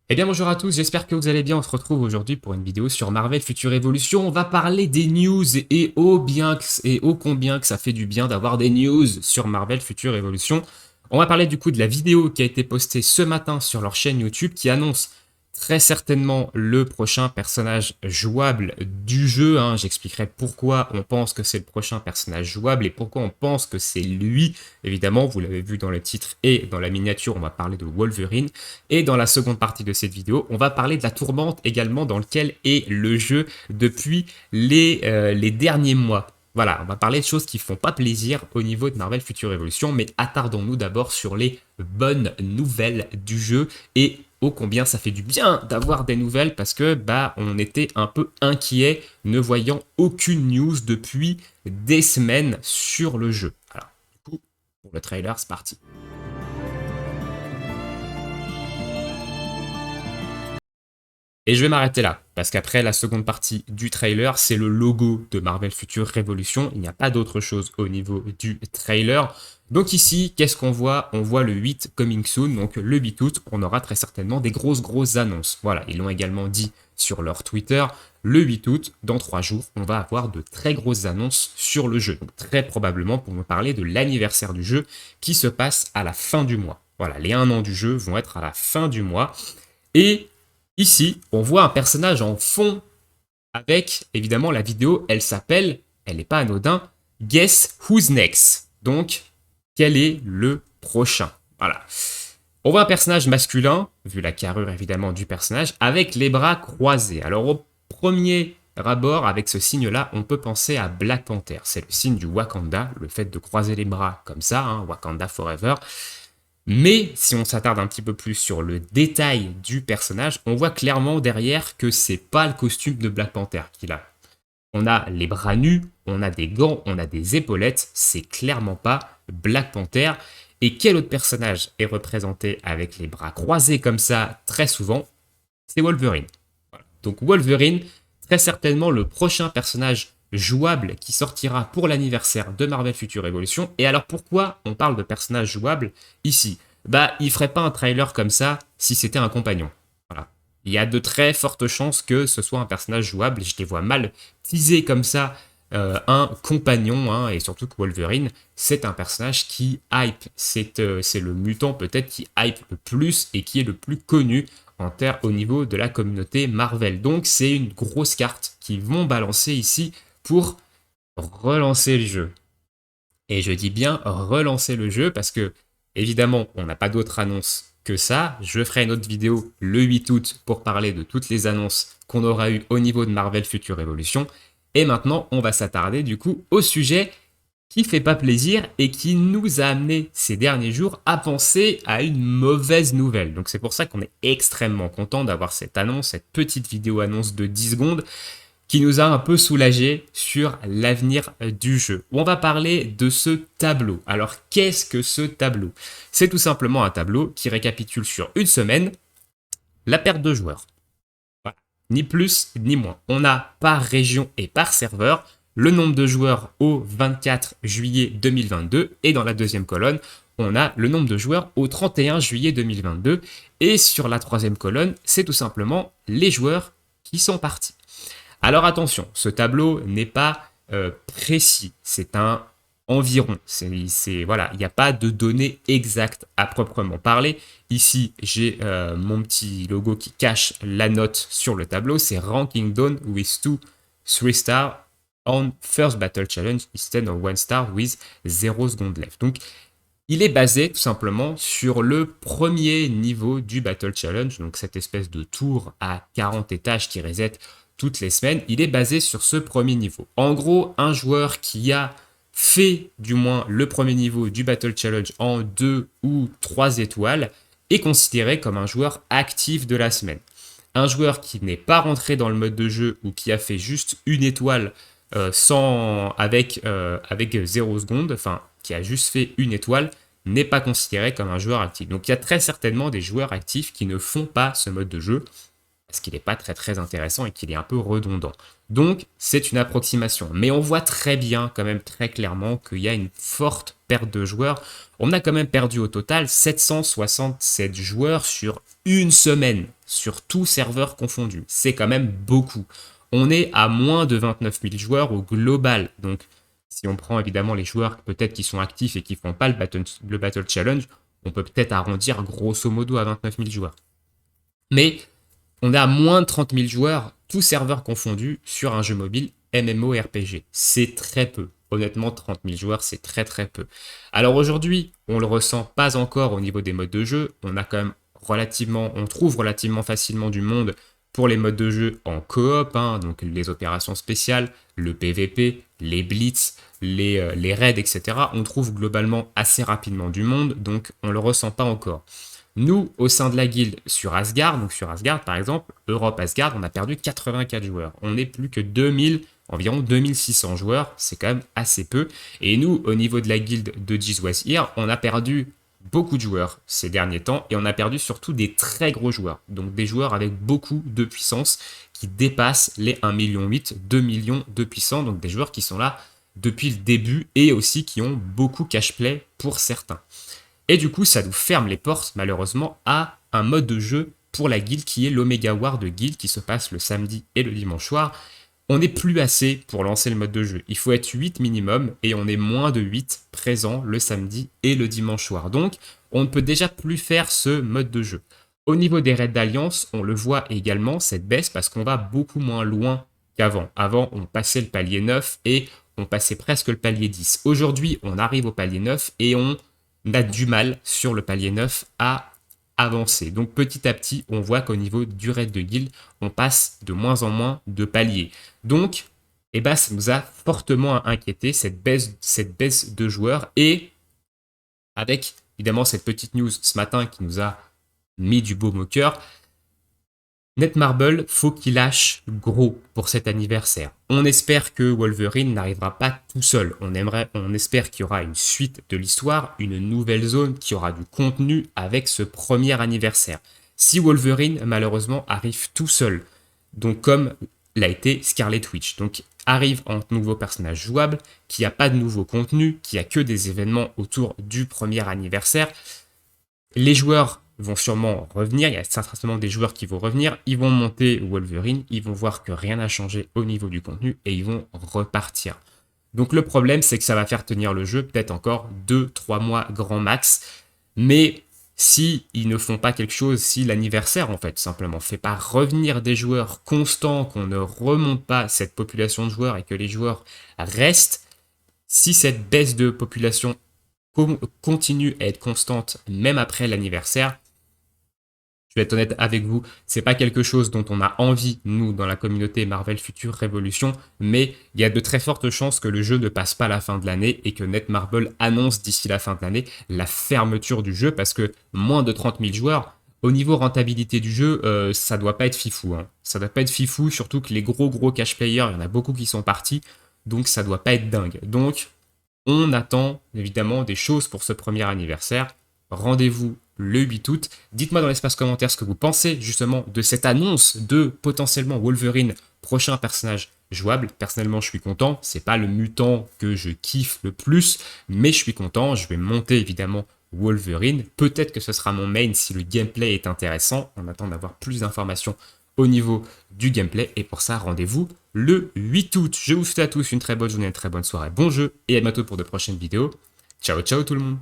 Eh bien bonjour à tous, j'espère que vous allez bien. On se retrouve aujourd'hui pour une vidéo sur Marvel Future Evolution. On va parler des news et ô combien que ça fait du bien d'avoir des news sur Marvel Future Evolution. On va parler du coup de la vidéo qui a été postée ce matin sur leur chaîne YouTube qui annonce très certainement le prochain personnage jouable du jeu. J'expliquerai pourquoi on pense que c'est le prochain personnage jouable et pourquoi on pense que c'est lui. Évidemment, vous l'avez vu dans le titre et dans la miniature, on va parler de Wolverine. Et dans la seconde partie de cette vidéo, on va parler de la tourmente également dans lequel est le jeu depuis les derniers mois. Voilà, on va parler de choses qui font pas plaisir au niveau de Marvel Future Evolution, mais attardons-nous d'abord sur les bonnes nouvelles du jeu et ô combien ça fait du bien d'avoir des nouvelles parce que on était un peu inquiet ne voyant aucune news depuis des semaines sur le jeu. Alors, du coup, pour le trailer, c'est parti. Et je vais m'arrêter là, parce qu'après la seconde partie du trailer, c'est le logo de Marvel Future Revolution. Il n'y a pas d'autre chose au niveau du trailer. Donc ici, qu'est-ce qu'on voit? On voit le 8 coming soon, donc le 8 août, on aura très certainement des grosses annonces. Voilà, ils l'ont également dit sur leur Twitter. Le 8 août, dans 3 jours, on va avoir de très grosses annonces sur le jeu. Donc très probablement pour nous parler de l'anniversaire du jeu qui se passe à la fin du mois. Voilà, les 1 an du jeu vont être à la fin du mois. Et ici, on voit un personnage en fond avec, évidemment, la vidéo, elle n'est pas anodin, Guess Who's Next. Donc, quel est le prochain? Voilà. On voit un personnage masculin, vu la carrure évidemment du personnage, avec les bras croisés. Alors, au premier abord, avec ce signe-là, on peut penser à Black Panther. C'est le signe du Wakanda, le fait de croiser les bras comme ça, Wakanda Forever. Mais si on s'attarde un petit peu plus sur le détail du personnage, on voit clairement derrière que c'est pas le costume de Black Panther qu'il a. On a les bras nus, on a des gants, on a des épaulettes, c'est clairement pas Black Panther. Et quel autre personnage est représenté avec les bras croisés comme ça très souvent? C'est Wolverine. Donc Wolverine, très certainement le prochain personnage jouable qui sortira pour l'anniversaire de Marvel Future Evolution. Et alors pourquoi on parle de personnage jouable ici? Il ferait pas un trailer comme ça si c'était un compagnon. Voilà. Il y a de très fortes chances que ce soit un personnage jouable. Je les vois mal teaser comme ça un compagnon, et surtout que Wolverine, c'est un personnage qui hype. C'est le mutant peut-être qui hype le plus et qui est le plus connu au niveau de la communauté Marvel. Donc c'est une grosse carte qu'ils vont balancer ici pour relancer le jeu. Et je dis bien relancer le jeu parce que, évidemment, on n'a pas d'autre annonce que ça. Je ferai une autre vidéo le 8 août pour parler de toutes les annonces qu'on aura eues au niveau de Marvel Future Evolution. Et maintenant, on va s'attarder du coup au sujet qui fait pas plaisir et qui nous a amené ces derniers jours à penser à une mauvaise nouvelle. Donc c'est pour ça qu'on est extrêmement content d'avoir cette annonce, cette petite vidéo annonce de 10 secondes qui nous a un peu soulagé sur l'avenir du jeu. On va parler de ce tableau. Alors qu'est-ce que ce tableau? C'est tout simplement un tableau qui récapitule sur une semaine la perte de joueurs. Voilà. Ni plus ni moins. On a par région et par serveur le nombre de joueurs au 24 juillet 2022 et dans la deuxième colonne, on a le nombre de joueurs au 31 juillet 2022 et sur la troisième colonne, c'est tout simplement les joueurs qui sont partis. Alors attention, ce tableau n'est pas précis, c'est un environ. Voilà, il n'y a pas de données exactes à proprement parler. Ici, j'ai mon petit logo qui cache la note sur le tableau. C'est Ranking Down with 3 stars on first battle challenge instead of 1 star with 0 seconds left. Donc, il est basé tout simplement sur le premier niveau du Battle Challenge, donc cette espèce de tour à 40 étages qui reset toutes les semaines. Il est basé sur ce premier niveau. En gros, un joueur qui a fait du moins le premier niveau du Battle Challenge en 2 ou 3 étoiles est considéré comme un joueur actif de la semaine. Un joueur qui n'est pas rentré dans le mode de jeu ou qui a fait juste une étoile avec 0 secondes, enfin qui a juste fait une étoile, n'est pas considéré comme un joueur actif. Donc il y a très certainement des joueurs actifs qui ne font pas ce mode de jeu parce qu'il n'est pas très intéressant et qu'il est un peu redondant. Donc c'est une approximation. Mais on voit très bien, quand même très clairement, qu'il y a une forte perte de joueurs. On a quand même perdu au total 767 joueurs sur une semaine. sur tout serveur confondu. C'est quand même beaucoup. On est à moins de 29 000 joueurs au global. Donc, si on prend évidemment les joueurs peut-être qui sont actifs et qui ne font pas le Battle Challenge, on peut peut-être arrondir grosso modo à 29 000 joueurs. Mais on est à moins de 30 000 joueurs, tous serveurs confondus, sur un jeu mobile MMORPG. C'est très peu. Honnêtement, 30 000 joueurs, c'est très très peu. Alors aujourd'hui, on le ressent pas encore au niveau des modes de jeu. On a quand même on trouve relativement facilement du monde pour les modes de jeu en coop, hein, donc les opérations spéciales, le PVP, les blitz, les raids, etc. On trouve globalement assez rapidement du monde, donc on le ressent pas encore. Nous, au sein de la guilde sur Asgard, donc sur Asgard par exemple, Europe Asgard, on a perdu 84 joueurs. On n'est plus que environ 2600 joueurs, c'est quand même assez peu. Et nous, au niveau de la guilde de Jeez Was Here, on a perdu beaucoup de joueurs ces derniers temps et on a perdu surtout des très gros joueurs. Donc des joueurs avec beaucoup de puissance qui dépassent les 1,8 million, 2 millions de puissance. Donc des joueurs qui sont là depuis le début et aussi qui ont beaucoup cash-play pour certains. Et du coup, ça nous ferme les portes, malheureusement, à un mode de jeu pour la guilde qui est l'Omega War de guild qui se passe le samedi et le dimanche soir. On n'est plus assez pour lancer le mode de jeu. Il faut être 8 minimum et on est moins de 8 présents le samedi et le dimanche soir. Donc, on ne peut déjà plus faire ce mode de jeu. Au niveau des raids d'alliance, on le voit également, cette baisse, parce qu'on va beaucoup moins loin qu'avant. Avant, on passait le palier 9 et on passait presque le palier 10. Aujourd'hui, on arrive au palier 9 et on a du mal sur le palier 9 à avancer. Donc petit à petit, on voit qu'au niveau du raid de guild, on passe de moins en moins de paliers. Donc, ça nous a fortement inquiété, cette baisse de joueurs. Et avec évidemment cette petite news ce matin qui nous a mis du baume au cœur, Netmarble, faut qu'il lâche gros pour cet anniversaire. On espère que Wolverine n'arrivera pas tout seul. On espère qu'il y aura une suite de l'histoire, une nouvelle zone qui aura du contenu avec ce premier anniversaire. Si Wolverine, malheureusement, arrive tout seul, donc comme l'a été Scarlet Witch, donc arrive en nouveau personnage jouable, qui n'a pas de nouveau contenu, qui a que des événements autour du premier anniversaire, les joueurs vont sûrement revenir, il y a certainement des joueurs qui vont revenir, ils vont monter Wolverine, ils vont voir que rien n'a changé au niveau du contenu et ils vont repartir. Donc le problème, c'est que ça va faire tenir le jeu peut-être encore 2-3 mois grand max, mais si ils ne font pas quelque chose, si l'anniversaire en fait simplement fait pas revenir des joueurs constants, qu'on ne remonte pas cette population de joueurs et que les joueurs restent, si cette baisse de population continue à être constante même après l'anniversaire, je vais être honnête avec vous, c'est pas quelque chose dont on a envie, nous, dans la communauté Marvel Future Révolution, mais il y a de très fortes chances que le jeu ne passe pas la fin de l'année et que Netmarble annonce d'ici la fin de l'année la fermeture du jeu parce que moins de 30 000 joueurs, au niveau rentabilité du jeu, ça doit pas être fifou. Hein. Ça doit pas être fifou, surtout que les gros cash players, il y en a beaucoup qui sont partis, donc ça doit pas être dingue. Donc, on attend évidemment des choses pour ce premier anniversaire. Rendez-vous le 8 août. Dites-moi dans l'espace commentaire ce que vous pensez justement de cette annonce de potentiellement Wolverine, prochain personnage jouable. Personnellement, je suis content. C'est pas le mutant que je kiffe le plus, mais je suis content. Je vais monter évidemment Wolverine. Peut-être que ce sera mon main si le gameplay est intéressant. On attend d'avoir plus d'informations au niveau du gameplay. Et pour ça, rendez-vous le 8 août. Je vous souhaite à tous une très bonne journée, une très bonne soirée, bon jeu et à bientôt pour de prochaines vidéos. Ciao, ciao tout le monde.